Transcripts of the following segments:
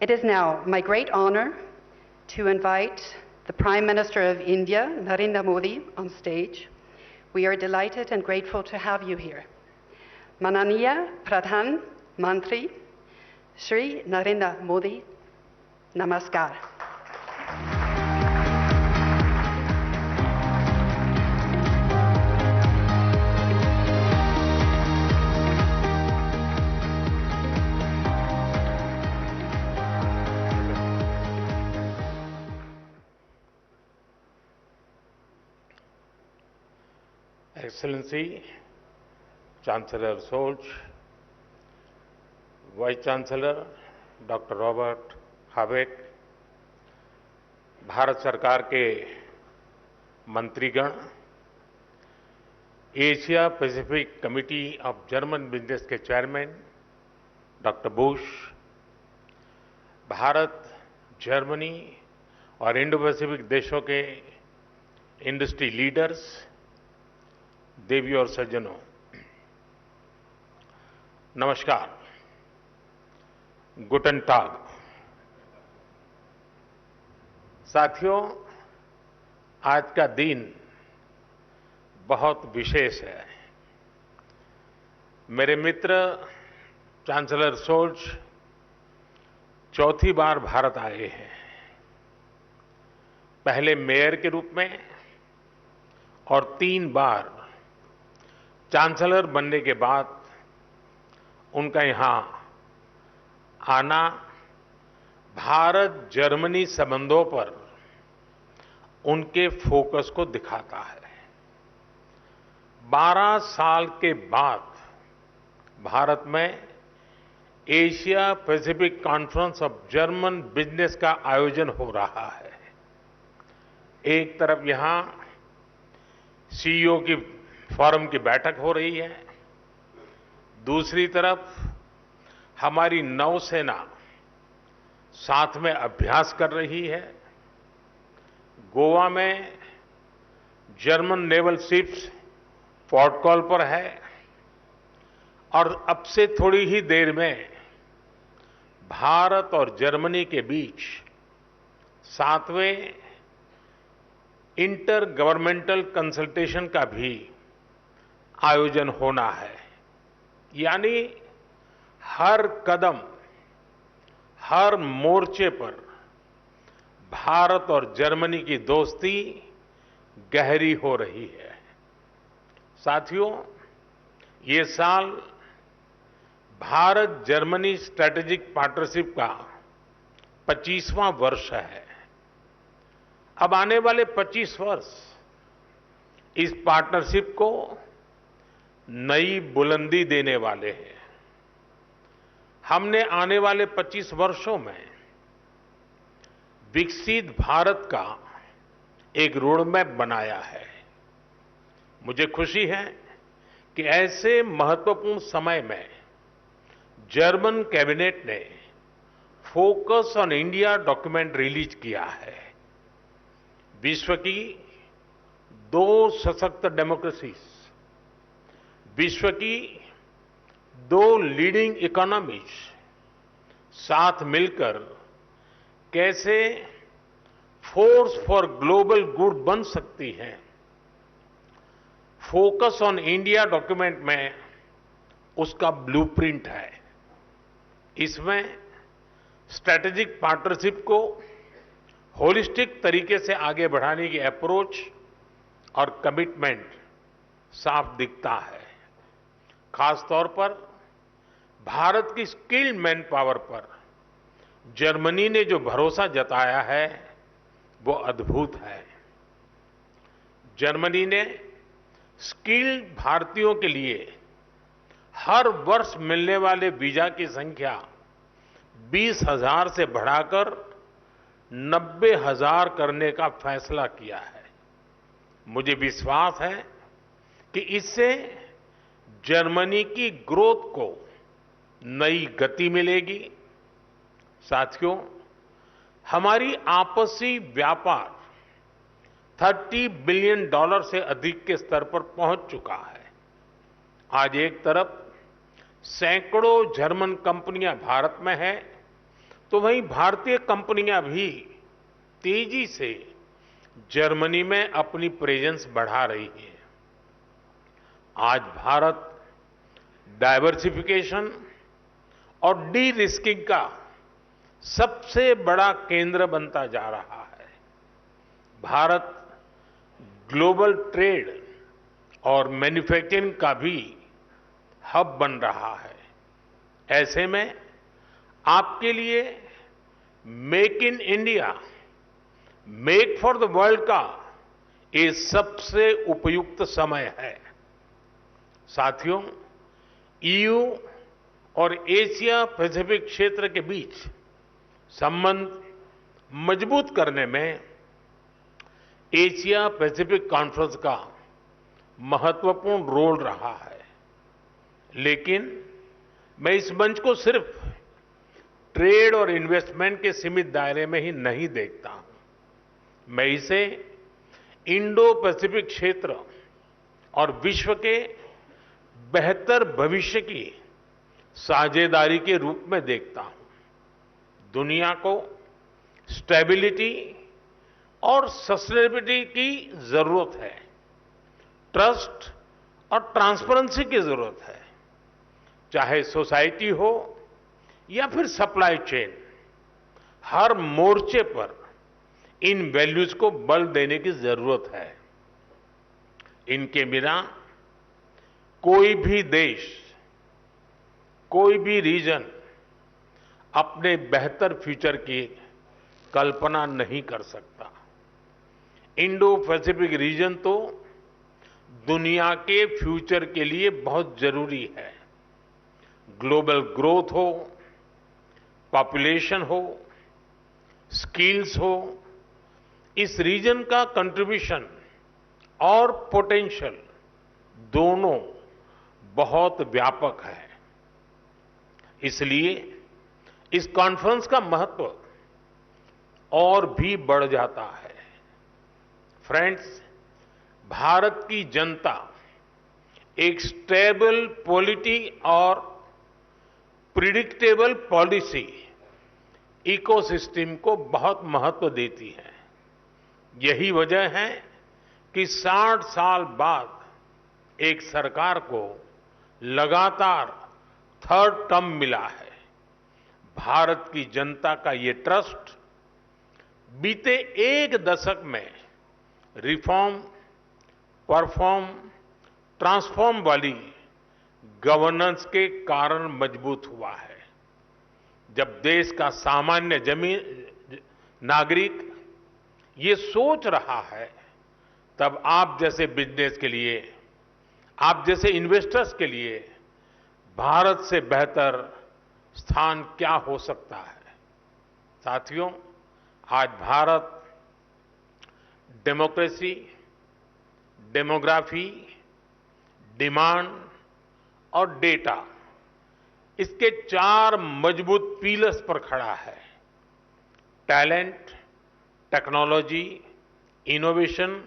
It is now my great honor to invite the Prime Minister of India, Narendra Modi, on stage. We are delighted and grateful to have you here. Mananiya Pradhan Mantri, Shri Narendra Modi, Namaskar. Excellency, Chancellor Scholz, Vice Chancellor Dr. Robert Habeck, Bharat सरकार के मंत्रीगण, Asia Pacific committee of German business के chairman doctor Bush, Bharat, Germany और Indo Pacific देशों के industry leaders, देवी और सज्जनों, नमस्कार, गुटन टाग। साथियों, आज का दिन बहुत विशेष है। मेरे मित्र चांसलर शोल्ज चौथी बार भारत आए हैं, पहले मेयर के रूप में और 3 बार चांसलर बनने के बाद उनका यहां आना भारत जर्मनी संबंधों पर उनके फोकस को दिखाता है। 12 साल के बाद भारत में Asia Pacific conference of German business का आयोजन हो रहा है। एक तरफ यहां सीईओ की फोरम की बैठक हो रही है, दूसरी तरफ हमारी नौसेना साथ में अभ्यास कर रही है। गोवा में German naval ships port call पर है और अब से थोड़ी ही देर में भारत और जर्मनी के बीच 7वें इंटर गवर्नमेंटल कंसल्टेशन का भी आयोजन होना है। यानी हर कदम, हर मोर्चे पर भारत और जर्मनी की दोस्ती गहरी हो रही है। साथियों, ये साल भारत जर्मनी स्ट्रैटेजिक पार्टनरशिप का 25वां वर्ष है। अब आने वाले 25 वर्ष इस पार्टनरशिप को नई बुलंदी देने वाले हैं। हमने आने वाले 25 वर्षों में विकसित भारत का एक रोडमैप बनाया है। मुझे खुशी है कि ऐसे महत्वपूर्ण समय में जर्मन कैबिनेट ने focus on India document release किया है। विश्व की 2 सशक्त डेमोक्रेसीज, विश्व की 2 लीडिंग इकोनॉमीज साथ मिलकर कैसे फोर्स फॉर ग्लोबल गुड बन सकती हैं। फोकस ऑन इंडिया डॉक्यूमेंट में उसका ब्लूप्रिंट है। इसमें स्ट्रैटेजिक पार्टनरशिप को होलिस्टिक तरीके से आगे बढ़ाने की अप्रोच और कमिटमेंट साफ दिखता है। खास तौर पर भारत की स्किल्ड मैन पावर पर जर्मनी ने जो भरोसा जताया है वो अद्भुत है। जर्मनी ने स्किल्ड भारतीयों के लिए हर वर्ष मिलने वाले वीजा की संख्या 20,000 से बढ़ाकर 90,000 करने का फैसला किया है। मुझे विश्वास है कि इससे जर्मनी की ग्रोथ को नई गति मिलेगी। साथियों, हमारी आपसी व्यापार $30 बिलियन से अधिक के स्तर पर पहुंच चुका है। आज एक तरफ सैकड़ों जर्मन कंपनियां भारत में हैं, तो वहीं भारतीय कंपनियां भी तेजी से जर्मनी में अपनी प्रेजेंस बढ़ा रही हैं। आज भारत डाइवर्सिफिकेशन और डी रिस्किंग का सबसे बड़ा केंद्र बनता जा रहा है। भारत ग्लोबल ट्रेड और मैन्युफैक्चरिंग का भी हब बन रहा है। ऐसे में आपके लिए make in India, make for the world का ये सबसे उपयुक्त समय है। साथियों, ईयू और एशिया पैसिफिक क्षेत्र के बीच संबंध मजबूत करने में एशिया पैसिफिक कॉन्फ्रेंस का महत्वपूर्ण रोल रहा है। लेकिन मैं इस मंच को सिर्फ ट्रेड और इन्वेस्टमेंट के सीमित दायरे में ही नहीं देखता हूं। मैं इसे इंडो पैसिफिक क्षेत्र और विश्व के बेहतर भविष्य की साझेदारी के रूप में देखता हूं। दुनिया को स्टेबिलिटी और सस्टेनेबिलिटी की जरूरत है, ट्रस्ट और ट्रांसपेरेंसी की जरूरत है। चाहे सोसाइटी हो या फिर सप्लाई चेन, हर मोर्चे पर इन वैल्यूज को बल देने की जरूरत है। इनके बिना कोई भी देश, कोई भी रीजन अपने बेहतर फ्यूचर की कल्पना नहीं कर सकता। इंडो पैसिफिक रीजन तो दुनिया के फ्यूचर के लिए बहुत जरूरी है। ग्लोबल ग्रोथ हो, पॉपुलेशन हो, स्किल्स हो, इस रीजन का कंट्रीब्यूशन और पोटेंशियल दोनों बहुत व्यापक है। इसलिए इस कॉन्फ्रेंस का महत्व और भी बढ़ जाता है। फ्रेंड्स, भारत की जनता एक स्टेबल पॉलिटी और प्रिडिक्टेबल पॉलिसी इकोसिस्टम को बहुत महत्व देती है। यही वजह है कि 60 साल बाद एक सरकार को लगातार थर्ड टर्म मिला है। भारत की जनता का ये ट्रस्ट बीते एक दशक में रिफॉर्म, परफॉर्म, ट्रांसफॉर्म वाली गवर्नेंस के कारण मजबूत हुआ है। जब देश का सामान्य नागरिक ये सोच रहा है, तब आप जैसे बिजनेस के लिए, आप जैसे इन्वेस्टर्स के लिए भारत से बेहतर स्थान क्या हो सकता है। साथियों, आज भारत डेमोक्रेसी, डेमोग्राफी, डिमांड और डेटा, इसके 4 मजबूत पिलर्स पर खड़ा है। टैलेंट, टेक्नोलॉजी, इनोवेशन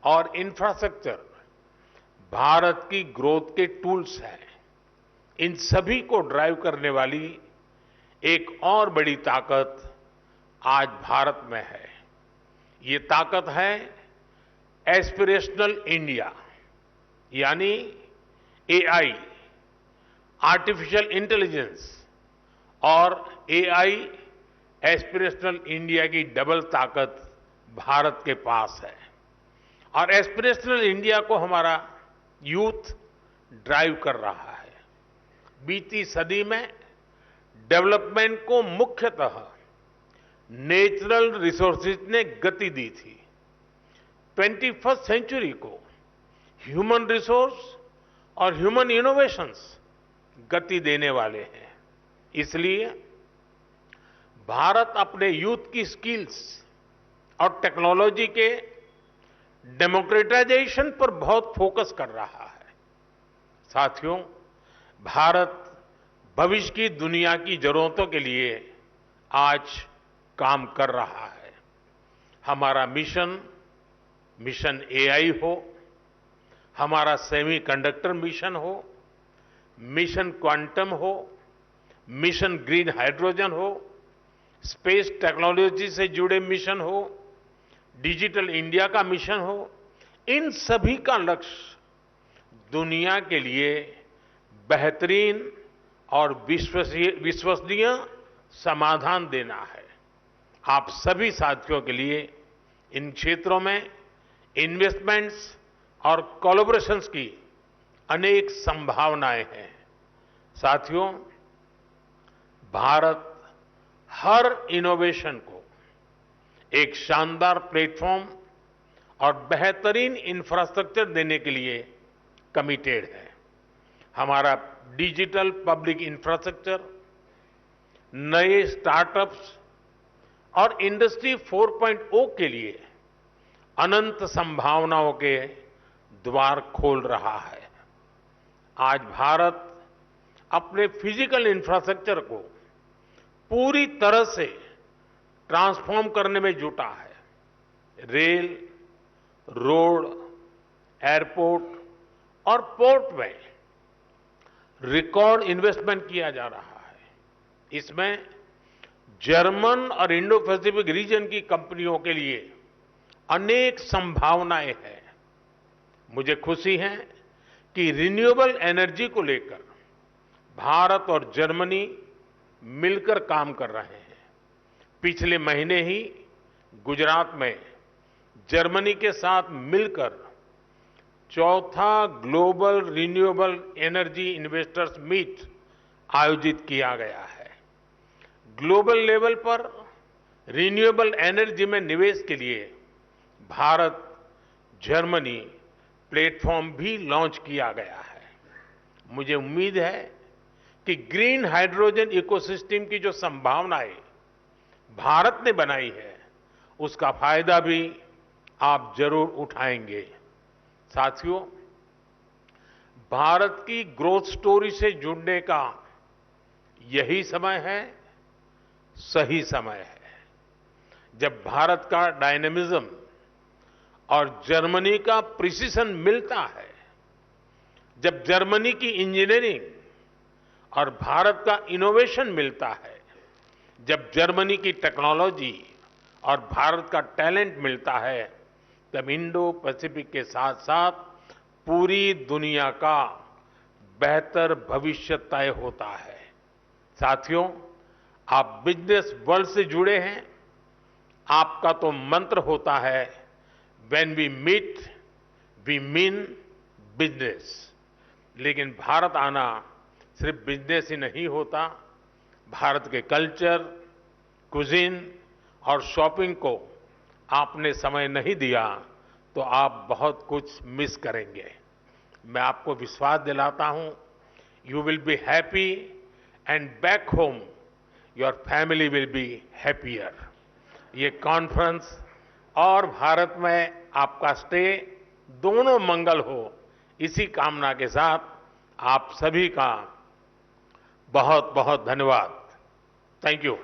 और इंफ्रास्ट्रक्चर भारत की ग्रोथ के टूल्स हैं। इन सभी को ड्राइव करने वाली एक और बड़ी ताकत आज भारत में है। ये ताकत है एस्पिरेशनल इंडिया, यानी एआई, आर्टिफिशियल इंटेलिजेंस और एआई एस्पिरेशनल इंडिया की डबल ताकत भारत के पास है। और एस्पिरेशनल इंडिया को हमारा यूथ ड्राइव कर रहा है। बीती सदी में डेवलपमेंट को मुख्यतः नेचुरल रिसोर्सेज ने गति दी थी। 21st सेंचुरी को ह्यूमन रिसोर्स और ह्यूमन इनोवेशंस गति देने वाले हैं। इसलिए भारत अपने यूथ की स्किल्स और टेक्नोलॉजी के डेमोक्रेटाइजेशन पर बहुत फोकस कर रहा है। साथियों, भारत भविष्य की दुनिया की जरूरतों के लिए आज काम कर रहा है। हमारा मिशन एआई हो, हमारा सेमीकंडक्टर मिशन हो, मिशन क्वांटम हो, मिशन ग्रीन हाइड्रोजन हो, स्पेस टेक्नोलॉजी से जुड़े मिशन हो, डिजिटल इंडिया का मिशन हो, इन सभी का लक्ष्य दुनिया के लिए बेहतरीन और विश्वसनीय समाधान देना है। आप सभी साथियों के लिए इन क्षेत्रों में इन्वेस्टमेंट्स और कोलैबोरेशंस की अनेक संभावनाएं हैं। साथियों, भारत हर इनोवेशन को एक शानदार प्लेटफॉर्म और बेहतरीन इंफ्रास्ट्रक्चर देने के लिए कमिटेड है। हमारा डिजिटल पब्लिक इंफ्रास्ट्रक्चर, नए स्टार्टअप्स और इंडस्ट्री 4.0 के लिए अनंत संभावनाओं के द्वार खोल रहा है। आज भारत अपने फिजिकल इंफ्रास्ट्रक्चर को पूरी तरह से ट्रांसफॉर्म करने में जुटा है। रेल, रोड, एयरपोर्ट और पोर्ट में रिकॉर्ड इन्वेस्टमेंट किया जा रहा है। इसमें जर्मन और इंडो पैसिफिक रीजन की कंपनियों के लिए अनेक संभावनाएं हैं। मुझे खुशी है कि रिन्यूएबल एनर्जी को लेकर भारत और जर्मनी मिलकर काम कर रहे हैं। पिछले महीने ही गुजरात में जर्मनी के साथ मिलकर चौथा global renewable energy investors meet आयोजित किया गया है। ग्लोबल लेवल पर रिन्यूएबल एनर्जी में निवेश के लिए भारत जर्मनी प्लेटफॉर्म भी लॉन्च किया गया है। मुझे उम्मीद है कि ग्रीन हाइड्रोजन इकोसिस्टम की जो संभावनाएं भारत ने बनाई है, उसका फायदा भी आप जरूर उठाएंगे। साथियों, भारत की ग्रोथ स्टोरी से जुड़ने का यही समय है, सही समय है, जब भारत का डायनेमिज्म और जर्मनी का प्रिसिशन मिलता है, जब जर्मनी की इंजीनियरिंग और भारत का इनोवेशन मिलता है, जब जर्मनी की टेक्नोलॉजी और भारत का टैलेंट मिलता है, तब इंडो पैसिफिक के साथ साथ पूरी दुनिया का बेहतर भविष्य तय होता है। साथियों, आप बिजनेस वर्ल्ड से जुड़े हैं। आपका तो मंत्र होता है, when we meet we mean business. लेकिन भारत आना सिर्फ बिजनेस ही नहीं होता। भारत के कल्चर, कुजीन और शॉपिंग को आपने समय नहीं दिया तो आप बहुत कुछ मिस करेंगे। मैं आपको विश्वास दिलाता हूं, you will be happy and back home your family will be happier. ये कॉन्फ्रेंस और भारत में आपका स्टे दोनों मंगल हो, इसी कामना के साथ आप सभी का बहुत बहुत धन्यवाद। Thank you.